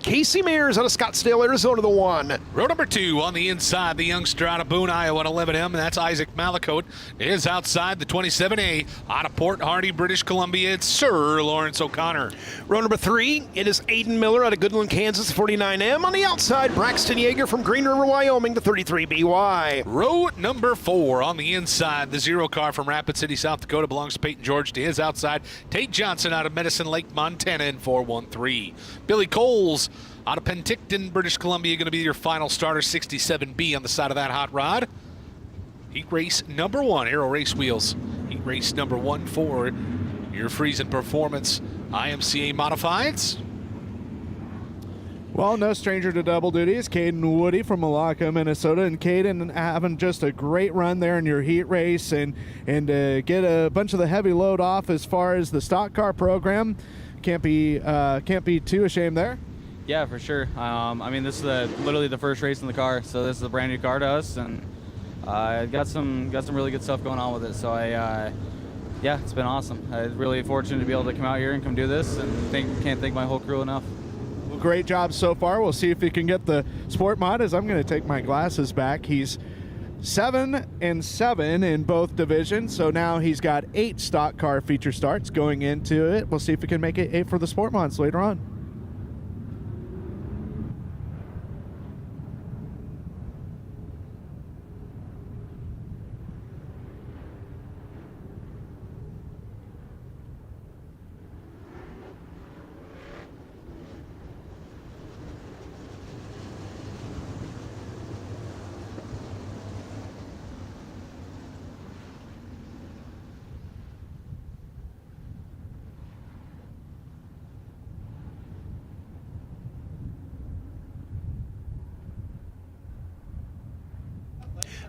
Casey Mears out of Scottsdale, Arizona, the 1. Row number 2 on the inside, the youngster out of Boone, Iowa, 11M, and that's Isaac Malacote. Is outside the 27A out of Port Hardy, British Columbia. It's Sir Lawrence O'Connor. Row number 3, it is Aiden Miller out of Goodland, Kansas, 49M. On the outside, Braxton Yeager from Green River, Wyoming, the 33BY. Row number 4 on the inside, the 0 car from Rapid City, South Dakota, belongs to Peyton George. To his outside, Tate Johnson out of Medicine Lake, Montana, in 413. Billy Coles out of Penticton, British Columbia, going to be your final starter, 67B on the side of that hot rod. Heat race number 1, Aero Race Wheels. Heat race number 1 for your Friesen Performance IMCA Modifieds. Well, no stranger to double duty is Caden Woody from Malacca, Minnesota. And Caden having just a great run there in your heat race and get a bunch of the heavy load off as far as the stock car program. Can't be too ashamed there. Yeah, for sure. I mean, this is literally the first race in the car, so this is a brand new car to us, and got some really good stuff going on with it. So yeah, it's been awesome. I'm really fortunate to be able to come out here and come do this, and can't thank my whole crew enough. Well, great job so far. We'll see if he can get the sport mod, as I'm going to take my glasses back. He's 7-7 in both divisions, so now he's got 8 stock car feature starts going into it. We'll see if he can make it 8 for the sport mods later on.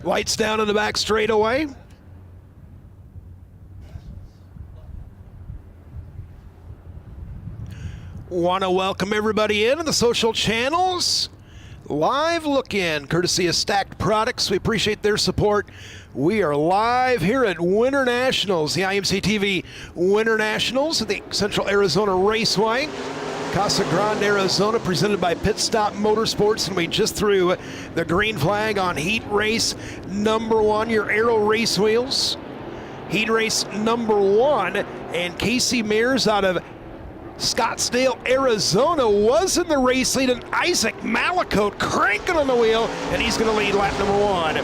Lights down in the back straightaway. Want to welcome everybody in the social channels. Live look-in, courtesy of Stacked Products. We appreciate their support. We are live here at Winter Nationals, the IMCA TV Winter Nationals at the Central Arizona Raceway. Casa Grande, Arizona, presented by Pit Stop Motorsports, and we just threw the green flag on heat race number 1, your Aero Race Wheels. Heat race number 1, and Casey Mears out of Scottsdale, Arizona was in the race lead, and Isaac Malacote cranking on the wheel, and he's going to lead lap number 1.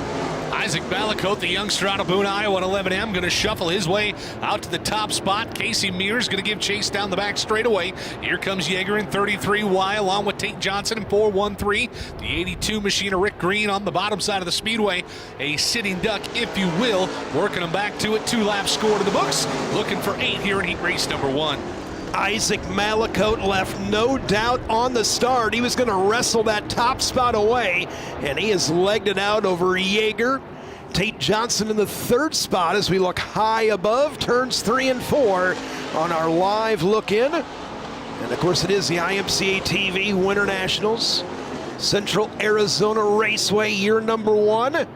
Isaac Malacote, the youngster out of Boone, Iowa, at 11M, going to shuffle his way out to the top spot. Casey Mears going to give chase down the back straightaway. Here comes Yeager in 33Y, along with Tate Johnson in 413. The 82 machine of Rick Green on the bottom side of the speedway. A sitting duck, if you will, working them back to it. 2 laps score to the books. Looking for 8 here in heat race number 1. Isaac Malacote left no doubt on the start. He was going to wrestle that top spot away, and he has legged it out over Yeager. Tate Johnson in the 3rd spot as we look high above turns 3 and 4 on our live look-in. And of course it is the IMCA TV Winter Nationals, Central Arizona Raceway, year number 1.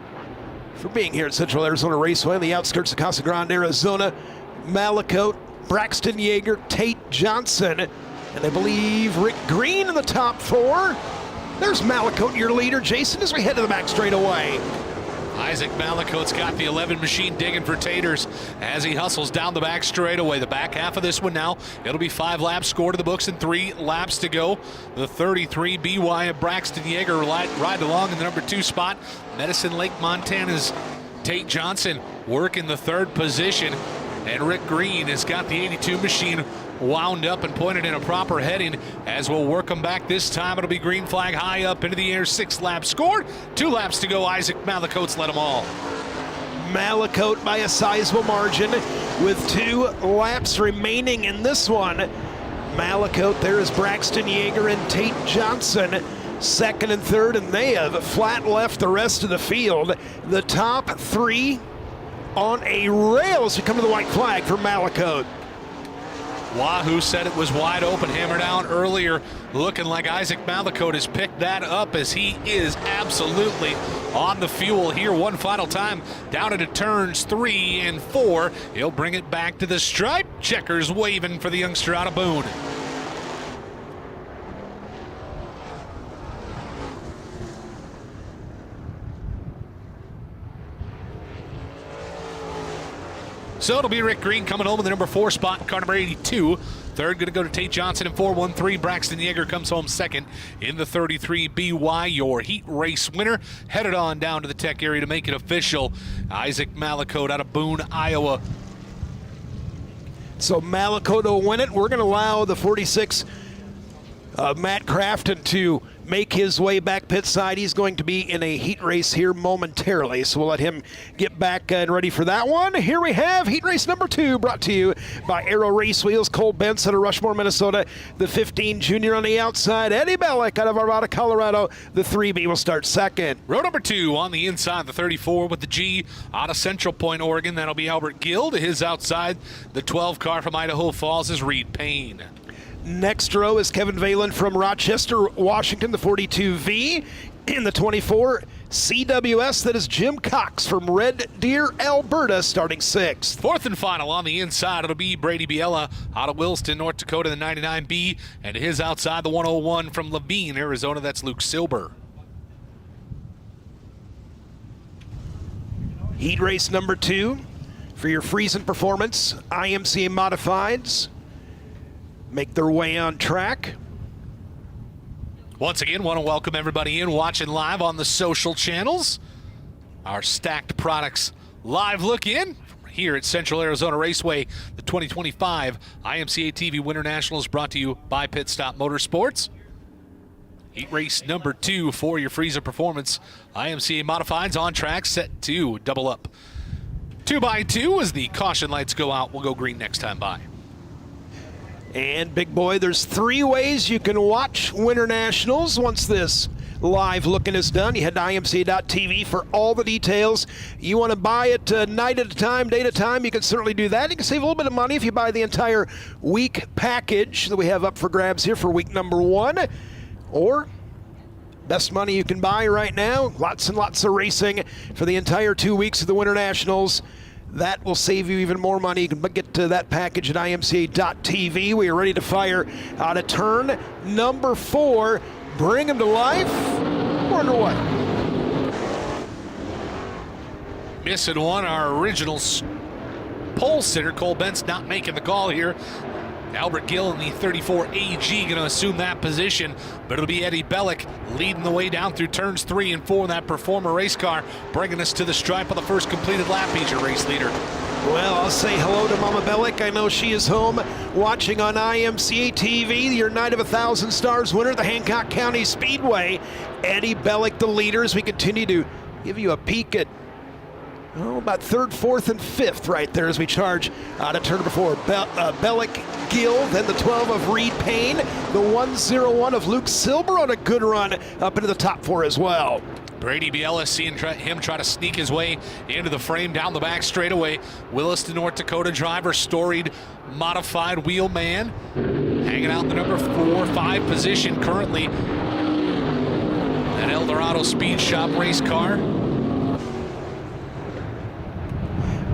For being here at Central Arizona Raceway on the outskirts of Casa Grande, Arizona, Malacote, Braxton Yeager, Tate Johnson, and I believe Rick Green in the top 4. There's Malacote, your leader, Jason, as we head to the back straightaway. Isaac Malacote's got the 11 machine digging for taters as he hustles down the back straightaway. The back half of this one now, it'll be 5 laps scored to the books and 3 laps to go. The 33 BY of Braxton Yeager ride along in the number 2 spot. Medicine Lake, Montana's Tate Johnson working the 3rd position. And Rick Green has got the 82 machine wound up and pointed in a proper heading as we'll work them back this time. It'll be green flag high up into the air. 6 laps scored. 2 laps to go. Isaac Malacote's led them all. Malacote by a sizable margin with 2 laps remaining in this one. Malacote, there is Braxton Yeager and Tate Johnson, 2nd and 3rd, and they have flat left the rest of the field. The top 3 on a rail as we come to the white flag for Malacote. Wahoo said it was wide open, hammered out earlier. Looking like Isaac Malacote has picked that up as he is absolutely on the fuel here. One final time down into turns 3 and 4. He'll bring it back to the stripe. Checkers waving for the youngster out of Boone. So it'll be Rick Green coming home in the number 4 spot, car number 82. Third going to go to Tate Johnson in 413. Braxton Yeager comes home second in the 33 BY. Your heat race winner. Headed on down to the tech area to make it official. Isaac Malacote out of Boone, Iowa. So Malacote will win it. We're going to allow the 46 Matt Crafton to make his way back pit side. He's going to be in a heat race here momentarily, so we'll let him get back and ready for that one. Here we have heat race number 2, brought to you by Aero Race Wheels. Cole Benson out of Rushmore, Minnesota. The 15 junior on the outside. Eddie Bellick out of Arvada, Colorado. The 3B will start second. Row number 2 on the inside, the 34 with the G out of Central Point, Oregon. That'll be Albert Gill. To his outside, the 12 car from Idaho Falls is Reed Payne. Next row is Kevin Valen from Rochester, Washington, the 42V. In the 24 CWS, that is Jim Cox from Red Deer, Alberta, starting 6th. Fourth and final on the inside, it'll be Brady Biella out of Williston, North Dakota, the 99B. And his outside, the 101 from Levine, Arizona, that's Luke Silber. Heat race number 2 for your Friesen Performance IMCA Modifieds. Make their way on track. Once again, want to welcome everybody in watching live on the social channels. Our Stacked Products live look in here at Central Arizona Raceway. The 2025 IMCA TV Winter Nationals brought to you by Pit Stop Motorsports. Heat race number 2 for your Friesen Performance IMCA Modifieds on track, set to double up. 2x2 as the caution lights go out. We'll go green next time by. And big boy, there's 3 ways you can watch Winter Nationals once this live looking is done. You head to imca.tv for all the details. You want to buy it night at a time, day at a time, you can certainly do that. You can save a little bit of money if you buy the entire week package that we have up for grabs here for week number 1. Or best money you can buy right now, lots and lots of racing for the entire 2 weeks of the Winter Nationals. That will save you even more money. You can get to that package at imca.tv. We are ready to fire out of turn number 4. Bring them to life. We're underway. Missing one, our original pole sitter, Cole Bentz, not making the call here. Albert Gill in the 34 AG going to assume that position, but it'll be Eddie Bellick leading the way down through turns 3 and 4 in that Performer race car, bringing us to the stripe of the first completed lap. He's your race leader. Well, I'll say hello to Mama Bellick. I know she is home watching on IMCA TV. Your Night of 1,000 Stars winner, the Hancock County Speedway. Eddie Bellick, the leader, as we continue to give you a peek at about 3rd, 4th, and 5th right there as we charge out of turn number 4. Bellick, Gill, then the 12 of Reed Payne, the 101 of Luke Silber on a good run up into the top 4 as well. Brady Biella seeing him try to sneak his way into the frame down the back straightaway. Williston, North Dakota driver, storied modified wheel man, hanging out in the number 4-5 position currently. That Eldorado Speed Shop race car.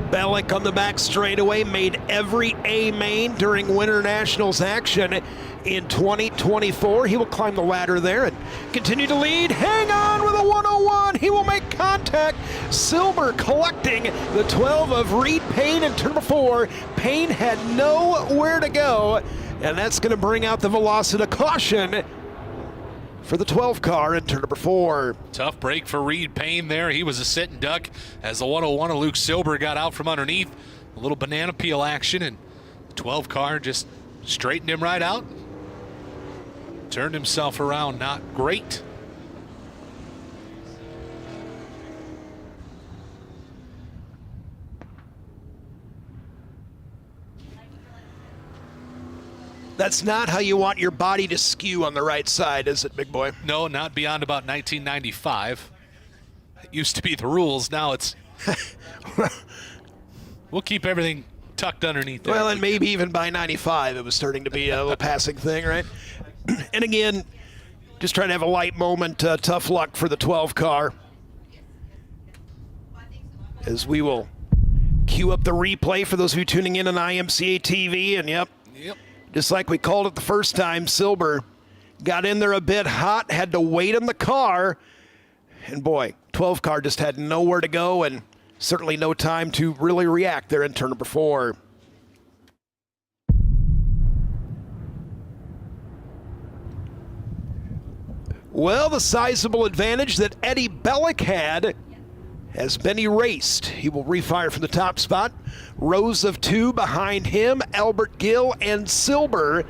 Bellick on the back straightaway made every A main during Winter Nationals action in 2024. He will climb the ladder there and continue to lead. Hang on with a 101. He will make contact. Silber collecting the 12 of Reed Payne in turn number 4. Payne had nowhere to go, and that's going to bring out the velocity caution for the 12 car in turn number 4. Tough break for Reed Payne there. He was a sit and duck as the 101 of Luke Silber got out from underneath. A little banana peel action, and the 12 car just straightened him right out. Turned himself around, not great. That's not how you want your body to skew on the right side, is it, big boy? No, not beyond about 1995. It used to be the rules. Now it's... We'll keep everything tucked underneath there. Well, and maybe even by 95 it was starting to be a little passing thing, right? And again, just trying to have a light moment. Tough luck for the 12 car. As we will cue up the replay for those of you tuning in on IMCA TV. And yep. Just like we called it the first time, Silber got in there a bit hot, had to wait in the car. And boy, 12 car just had nowhere to go. And certainly no time to really react there in turn number 4. Well, the sizable advantage that Eddie Bellick had has been erased. He will refire from the top spot. Rows of 2 behind him, Albert Gill and Silber.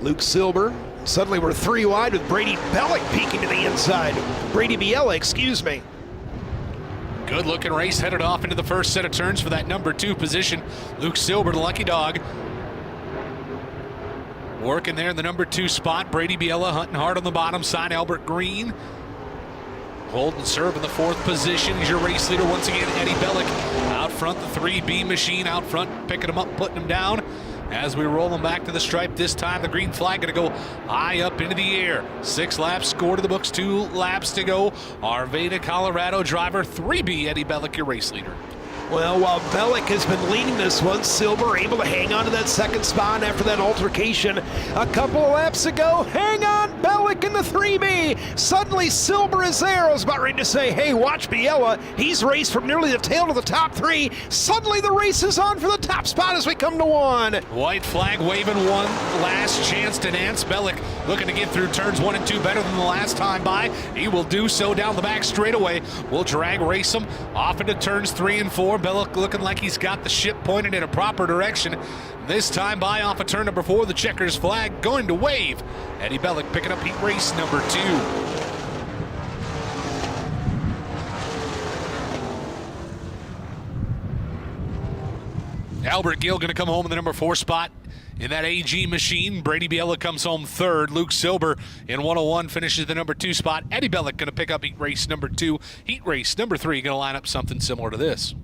Luke Silber. Suddenly we're 3 wide with Brady Bellick peeking to the inside. Brady Biella, excuse me. Good looking race headed off into the first set of turns for that number 2 position. Luke Silber, the lucky dog. Working there in the number 2 spot. Brady Biella hunting hard on the bottom side. Albert Green holding serve in the 4th position. He's your race leader once again. Eddie Bellick out front. The 3B machine out front, picking him up, putting him down. As we roll him back to the stripe, this time the green flag going to go high up into the air. 6 laps score to the books, 2 laps to go. Arvada, Colorado driver, 3B Eddie Bellick, your race leader. Well, while Bellick has been leading this one, Silber able to hang on to that 2nd spot after that altercation a couple of laps ago. Hang on, Bellick in the 3B. Suddenly Silber is there. I was about ready to say, hey, watch Biella. He's raced from nearly the tail to the top 3. Suddenly the race is on for the top spot as we come to 1. White flag waving, 1 last chance to Nance. Bellick looking to get through turns 1 and 2 better than the last time by. He will do so down the back straightaway. We'll drag race him off into turns 3 and 4. Bellick looking like he's got the ship pointed in a proper direction. This time by off of turn number 4, the checkers flag going to wave. Eddie Bellick picking up heat race number 2. Albert Gill going to come home in the number 4 spot in that AG machine. Brady Biella comes home 3rd. Luke Silber in 101 finishes the number 2 spot. Eddie Bellick going to pick up heat race number 2. Heat race number 3 going to line up something similar to this.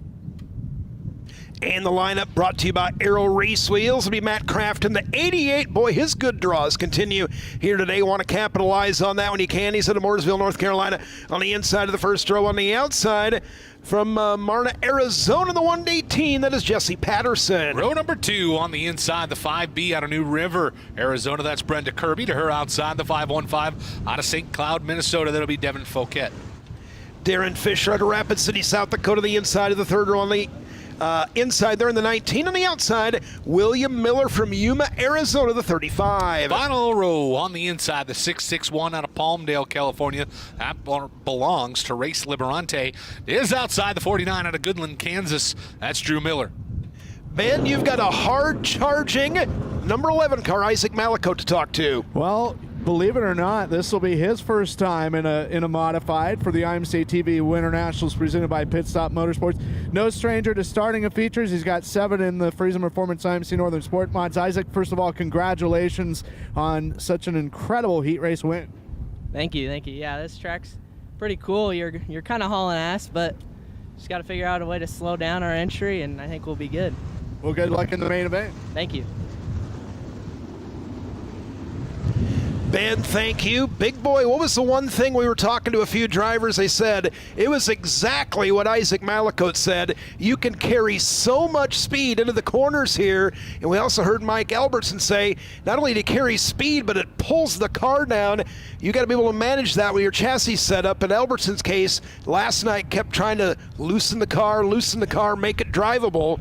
And the lineup brought to you by Aero Race Wheels. It'll be Matt Crafton, the 88. Boy, his good draws continue here today. Want to capitalize on that when you can. He's out of Mooresville, North Carolina, on the inside of the first row. On the outside, from Marna, Arizona, the 118, that is Jesse Patterson. Row number 2 on the inside, the 5B out of New River, Arizona. That's Brenda Kirby. To her outside, the 515 out of St. Cloud, Minnesota. That'll be Devin Fouquet. Darren Fisher out of Rapid City, South Dakota, the inside of the 3rd row on the inside there in the 19. On the outside, William Miller from Yuma, Arizona, the 35. Final row on the inside, the 661 out of Palmdale, California. That belongs to Race Liberante. It is outside the 49 out of Goodland, Kansas. That's Drew Miller. Ben, you've got a hard-charging number 11 car, Isaac Malicote, to talk to. Well, believe it or not, this will be his first time in a modified for the IMCA TV Winter Nationals presented by Pit Stop Motorsports. No stranger to starting of features. He's got 7 in the Friesen Performance IMC Northern Sport Mods. Isaac, first of all, congratulations on such an incredible heat race win. Thank you, thank you. Yeah, this track's pretty cool. You're kind of hauling ass, but just got to figure out a way to slow down our entry, and I think we'll be good. Well, good luck in the main event. Thank you. Ben, thank you. Big boy, what was the one thing we were talking to a few drivers? They said it was exactly what Isaac Malicote said. You can carry so much speed into the corners here. And we also heard Mike Albertson say not only do you carry speed, but it pulls the car down. You got to be able to manage that with your chassis setup. In Albertson's case, last night kept trying to loosen the car, make it drivable.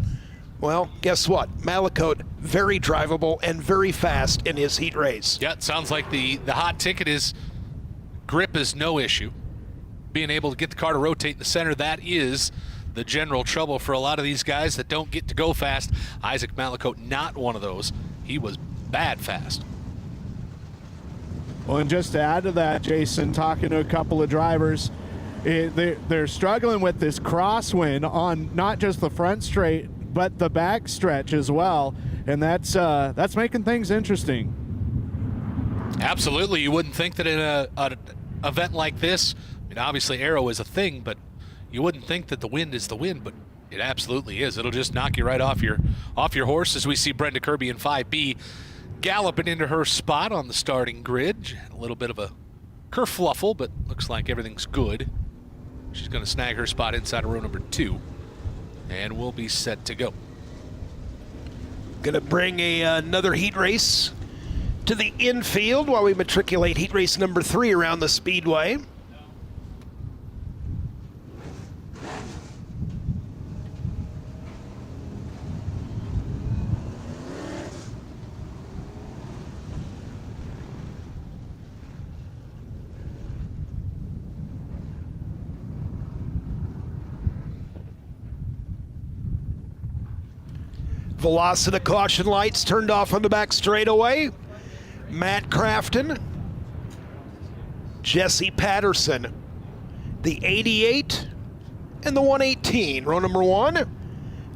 Well, guess what? Malicote, very drivable and very fast in his heat race. Yeah, it sounds like the hot ticket is grip is no issue. Being able to get the car to rotate in the center, that is the general trouble for a lot of these guys that don't get to go fast. Isaac Malicote, not one of those. He was bad fast. Well, and just to add to that, Jason, talking to a couple of drivers, they're struggling with this crosswind on not just the front straight, but the back stretch as well, and that's making things interesting. Absolutely. You wouldn't think that in an event like this, I mean, obviously aero is a thing, but you wouldn't think that the wind is the wind, but it absolutely is. It'll just knock you right off your horse, as we see Brenda Kirby in 5B galloping into her spot on the starting grid. A little bit of a kerfluffle, but looks like everything's good. She's going to snag her spot inside of row number 2. And we'll be set to go. Going to bring another heat race to the infield while we matriculate heat race number 3 around the speedway. Velocity caution lights turned off on the back straightaway. Matt Crafton, Jesse Patterson, the 88 and the 118, row number 1.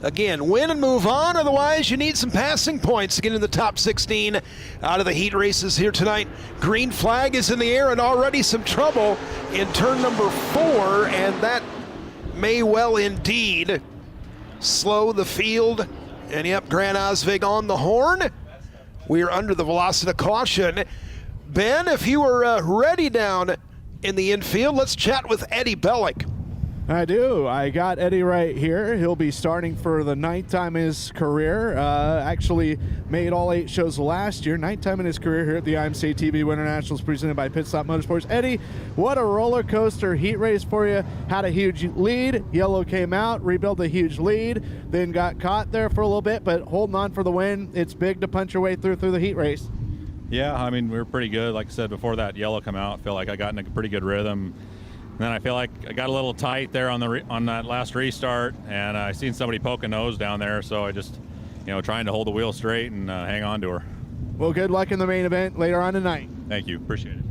Again, win and move on, otherwise you need some passing points to get in the top 16 out of the heat races here tonight. Green flag is in the air and already some trouble in turn number 4, and that may well indeed slow the field. And yep, Grant Osvig on the horn. We are under the velocity caution. Ben, if you were ready down in the infield, let's chat with Eddie Bellick. I do. I got Eddie right here. He'll be starting for the 9th time in his career. Actually made all 8 shows last year. 9th time in his career here at the IMCA TV Winter Nationals presented by Pitt Motorsports. Eddie, what a roller coaster heat race for you. Had a huge lead. Yellow came out, rebuilt a huge lead, then got caught there for a little bit, but holding on for the win. It's big to punch your way through the heat race. Yeah, I mean, we were pretty good. Like I said, before that yellow come out, I feel like I got in a pretty good rhythm. And then I feel like I got a little tight there on that last restart, and I seen somebody poke a nose down there, so I just, trying to hold the wheel straight and hang on to her. Well, good luck in the main event later on tonight. Thank you. Appreciate it.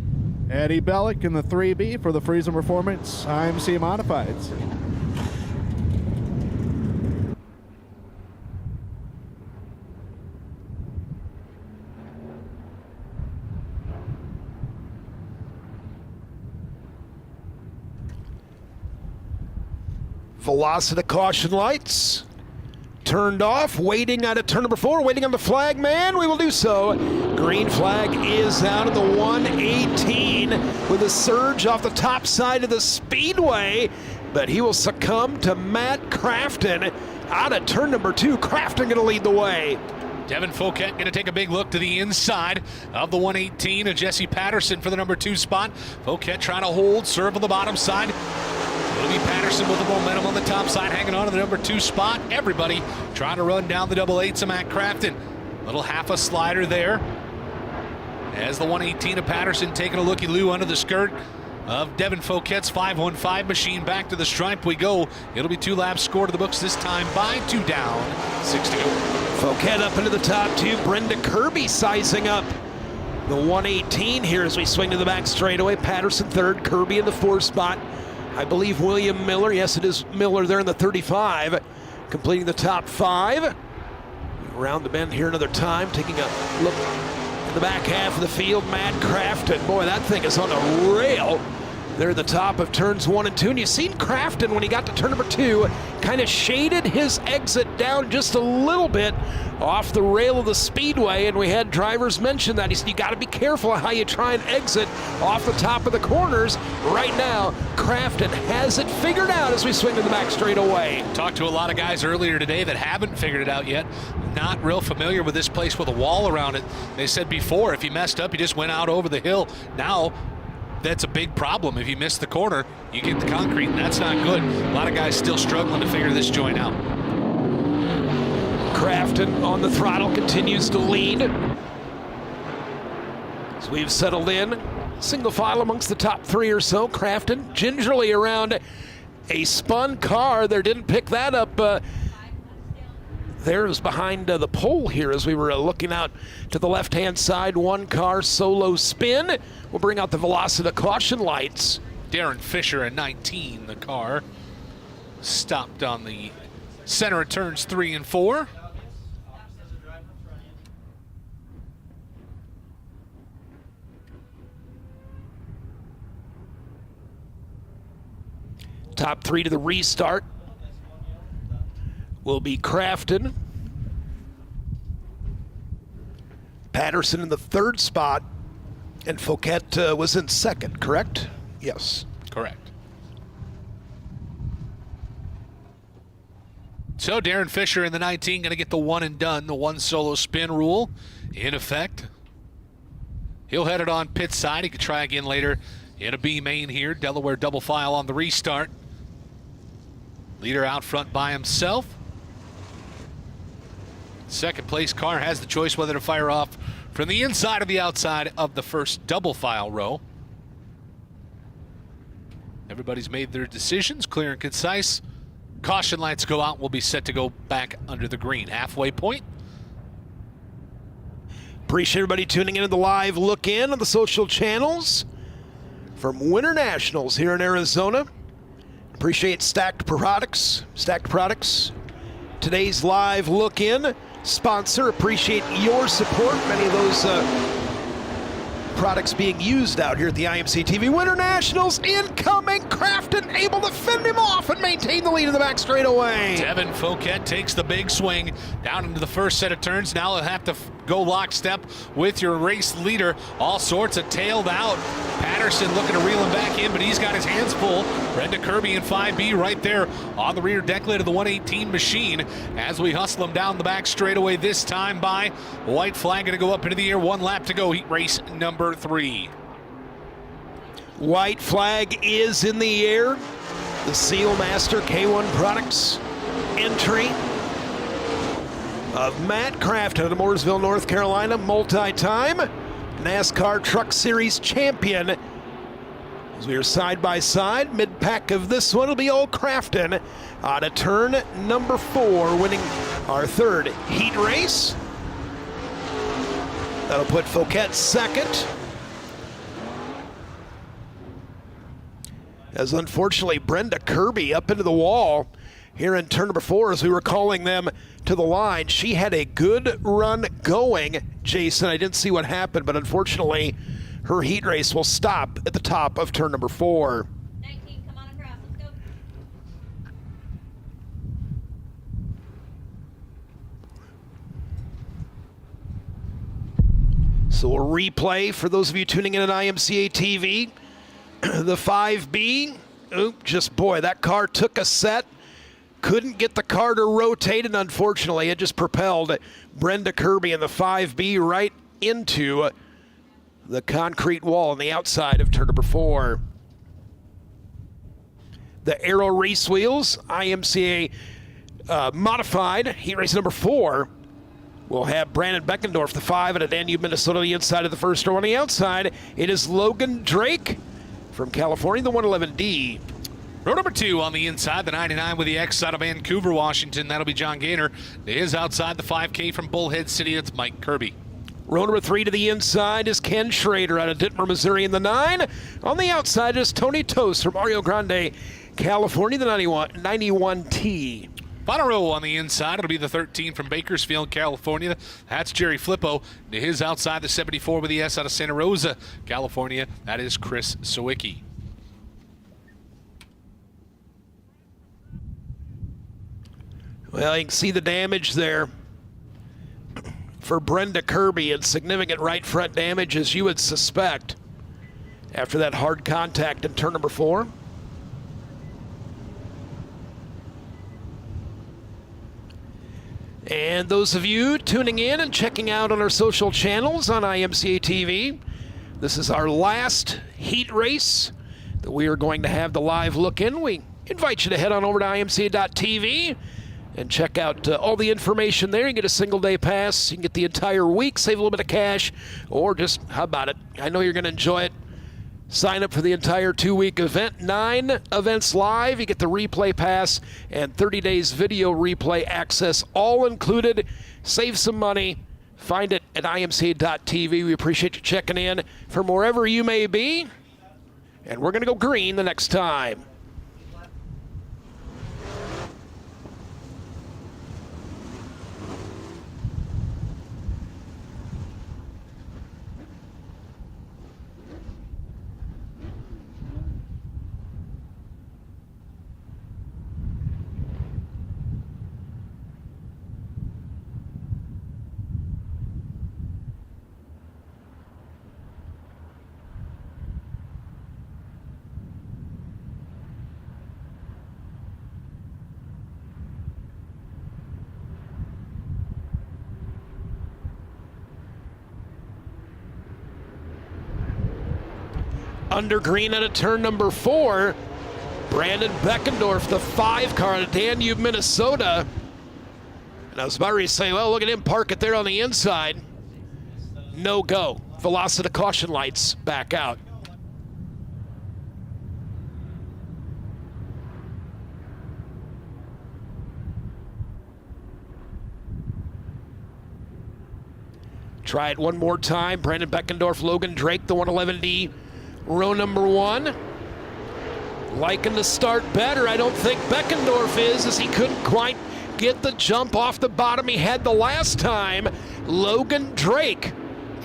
Eddie Bellick in the 3B for the Friesen Performance IMCA Modifieds. Velocity caution lights turned off, waiting out at turn number 4, waiting on the flag man. We will do so. Green flag is out of the 118 with a surge off the top side of the speedway, but he will succumb to Matt Crafton out at turn number 2. Crafton going to lead the way. Devin Fouquet going to take a big look to the inside of the 118 and Jesse Patterson for the number 2 spot. Fouquet trying to hold, serve on the bottom side. It'll be Patterson with the momentum on the top side, hanging on to the number 2 spot. Everybody trying to run down the double 8s of Matt Crafton. Little half a slider there. As the 118 of Patterson taking a looky-loo under the skirt of Devin Fouquet's 515 machine. Back to the stripe we go. It'll be 2 laps score to the books this time by 2 down, 6 to go. Fouquet up into the top 2. Brenda Kirby sizing up the 118 here as we swing to the back straightaway. Patterson 3rd, Kirby in the 4th spot. I believe William Miller, yes it is Miller there in the 35, completing the top 5. Around the bend here another time, taking a look in the back half of the field. Matt Crafton, boy, that thing is on a rail. They're at the top of turns 1 and 2, and you've seen Crafton when he got to turn number 2, kind of shaded his exit down just a little bit off the rail of the speedway, and we had drivers mention that. He said, you got to be careful how you try and exit off the top of the corners. Right now, Crafton has it figured out as we swing to the back straightaway. Talked to a lot of guys earlier today that haven't figured it out yet. Not real familiar with this place with a wall around it. They said before, if you messed up, you just went out over the hill. Now, that's a big problem. If you miss the corner, you get the concrete, and that's not good. A lot of guys still struggling to figure this joint out. Crafton on the throttle continues to lead. As we've settled in, single file amongst the top 3 or so. Crafton gingerly around a spun car there, didn't pick that up. There's behind the pole here as we were looking out to the left-hand side. 1 car solo spin. We'll bring out the velocity caution lights. Darren Fisher at 19, the car stopped on the center of turns 3 and 4. Top 3 to the restart will be Crafton, Patterson in the 3rd spot, and Fouquet was in 2nd, correct? Yes. Correct. So Darren Fisher in the 19 going to get the 1 and done, the 1 solo spin rule in effect. He'll head it on pit side. He could try again later in a B main here. Delaware double file on the restart. Leader out front by himself. 2nd place car has the choice whether to fire off from the inside or the outside of the first double file row. Everybody's made their decisions, clear and concise. Caution lights go out. We'll be set to go back under the green. Halfway point. Appreciate everybody tuning into the live look in on the social channels from Winter Nationals here in Arizona. Appreciate Stacked Products. Today's live look in sponsor. Appreciate your support. Many of those products being used out here at the IMCA TV. Winter Nationals incoming. Crafton able to fend him off and maintain the lead in the back straightaway. Devin Fouquet takes the big swing down into the first set of turns. Now he'll have to go lockstep with your race leader. All sorts of tailed out. Patterson looking to reel him back in, but he's got his hands full. Brenda Kirby in 5B right there on the rear deck lid of the 118 machine as we hustle him down the back straightaway, this time by white flag going to go up into the air. 1 lap to go, heat race number 3. White flag is in the air. The Seal Master K1 Products entry of Matt Crafton out of Mooresville, North Carolina, multi-time NASCAR Truck Series champion. As we are side by side, mid-pack of this one will be old Crafton on a turn number 4, winning our 3rd heat race. That'll put Fouquet second. As unfortunately Brenda Kirby up into the wall here in turn number 4 as we were calling them to the line. She had a good run going, Jason. I didn't see what happened, but unfortunately her heat race will stop at the top of turn number 4. 19, come on across, let's go. So we'll replay for those of you tuning in at IMCA TV. The 5B, that car took a set. Couldn't get the car to rotate, and unfortunately, it just propelled Brenda Kirby in the 5B right into the concrete wall on the outside of turn number 4. The Aero race wheels, IMCA modified, heat race number 4. We'll have Brandon Beckendorf, the 5, out of Danube, Minnesota, the inside of the first row. On the outside, it is Logan Drake from California, the 111D. Row number 2 on the inside, the 99 with the X out of Vancouver, Washington. That'll be John Gaynor. It is outside the 5K from Bullhead City. It's Mike Kirby. Row number 3 to the inside is Ken Schrader out of Dittmer, Missouri in the 9. On the outside is Tony Tost from Mario Grande, California, the 91T. Final row on the inside, it'll be the 13 from Bakersfield, California. That's Jerry Flippo. His outside, the 74 with the S out of Santa Rosa, California. That is Chris Sawicki. Well, you can see the damage there for Brenda Kirby, and significant right front damage, as you would suspect, after that hard contact in turn number 4. And those of you tuning in and checking out on our social channels on IMCA TV, this is our last heat race that we are going to have the live look in. We invite you to head on over to imca.tv and check out all the information there. You can get a single-day pass. You can get the entire week, save a little bit of cash, or just, how about it? I know you're going to enjoy it. Sign up for the entire 2-week event. 9 events live. You get the replay pass and 30 days video replay access, all included. Save some money. Find it at imca.tv. We appreciate you checking in from wherever you may be. And we're going to go green the next time. Under green at a turn number 4. Brandon Beckendorf, the 5 car out of Danube, Minnesota. And I was about to say, well, look at him park it there on the inside. No go. Velocity caution lights back out. Try it one more time. Brandon Beckendorf, Logan Drake, the 111D, row number 1. Liking the start better. I don't think Beckendorf is, as he couldn't quite get the jump off the bottom he had the last time. Logan Drake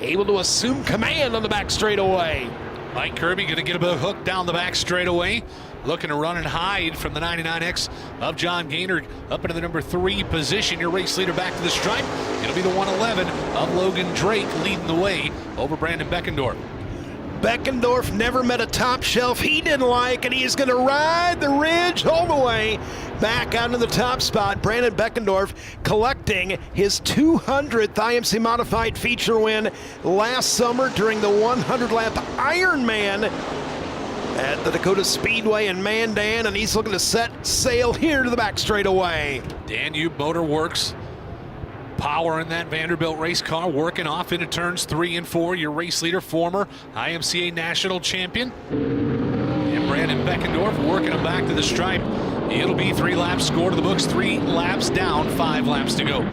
able to assume command on the back straightaway. Mike Kirby going to get a bit of hook down the back straightaway. Looking to run and hide from the 99X of John Gaynor up into the number 3 position. Your race leader back to the stripe. It'll be the 111 of Logan Drake leading the way over Brandon Beckendorf. Beckendorf never met a top shelf he didn't like, and he's going to ride the ridge all the way back out to the top spot. Brandon Beckendorf collecting his 200th IMC Modified feature win last summer during the 100-lap Ironman at the Dakota Speedway in Mandan, and he's looking to set sail here to the back straightaway. Danube Motor Works power in that Vanderbilt race car, working off into turns 3 and 4. Your race leader, former IMCA national champion. And Brandon Beckendorf working him back to the stripe. It'll be 3 laps, score to the books, 3 laps down, 5 laps to go.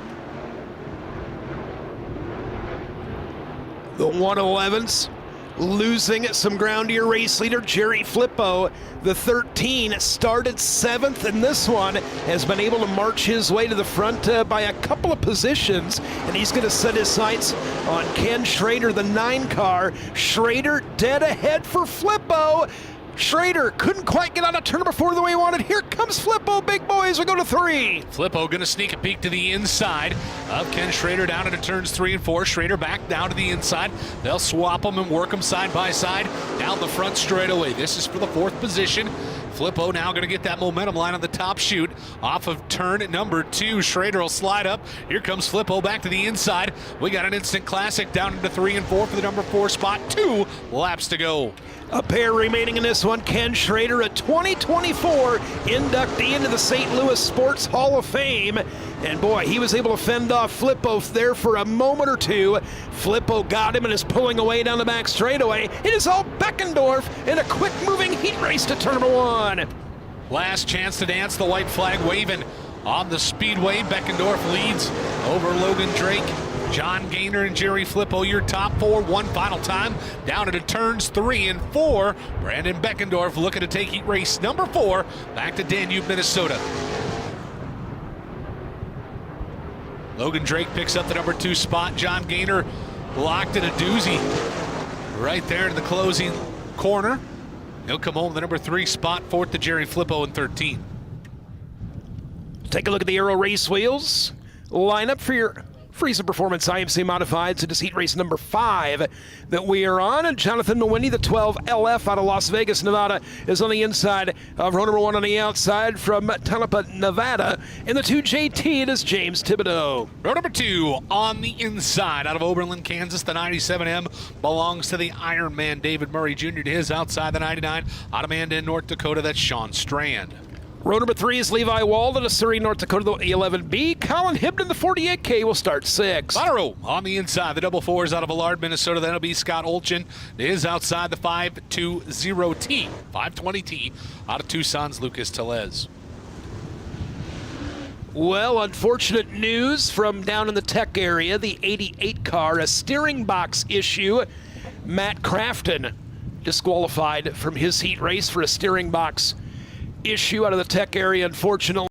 The 111s losing some ground to your race leader, Jerry Flippo. The 13 started 7th, and this one has been able to march his way to the front by a couple of positions, and he's going to set his sights on Ken Schrader, the 9 car. Schrader dead ahead for Flippo. Schrader couldn't quite get out of turn number 4 the way he wanted. Here comes Flippo, big boys. We go to 3. Flippo going to sneak a peek to the inside of Ken Schrader down into turns 3 and 4. Schrader back down to the inside. They'll swap them and work them side by side down the front straightaway. This is for the 4th position. Flippo now going to get that momentum line on the top chute off of turn number 2. Schrader will slide up. Here comes Flippo back to the inside. We got an instant classic down into 3 and 4 for the number 4 spot. 2 laps to go. A pair remaining in this one. Ken Schrader, a 2024 inductee into the St. Louis Sports Hall of Fame. And boy, he was able to fend off Flippo there for a moment or two. Flippo got him and is pulling away down the back straightaway. It is all Beckendorf in a quick-moving heat race to turn number 1. Last chance to dance, the white flag waving on the speedway. Beckendorf leads over Logan Drake. John Gaynor and Jerry Flippo, your top 4, one final time. Down into turns 3 and 4. Brandon Beckendorf looking to take heat race number 4 back to Danube, Minnesota. Logan Drake picks up the number 2 spot. John Gaynor locked in a doozy right there in the closing corner. He'll come home the number 3 spot, 4th to Jerry Flippo in 13. Take a look at the Aero Race Wheels lineup for your Friesen Performance IMC Modifieds. It is heat race number 5 that we are on. And Jonathan Mawindy, the 12 LF out of Las Vegas, Nevada, is on the inside of row number 1 on the outside from Tonopah, Nevada. In the 2 JT, it is James Thibodeau. Row number 2 on the inside out of Oberlin, Kansas. The 97M belongs to the Ironman David Murray Jr. To his outside, the 99 out of Mandan, North Dakota. That's Sean Strand. Row number 3 is Levi Walden of Surrey, North Dakota, the 11B. Colin Hibden, the 48K, will start 6. Bottom row on the inside, the double 4s out of Allard, Minnesota. That'll be Scott Olchin. It is outside the 520T, 520T out of Tucson's Lucas Telez. Well, unfortunate news from down in the tech area, the 88 car, a steering box issue. Matt Crafton disqualified from his heat race for a steering box issue out of the tech area, unfortunately.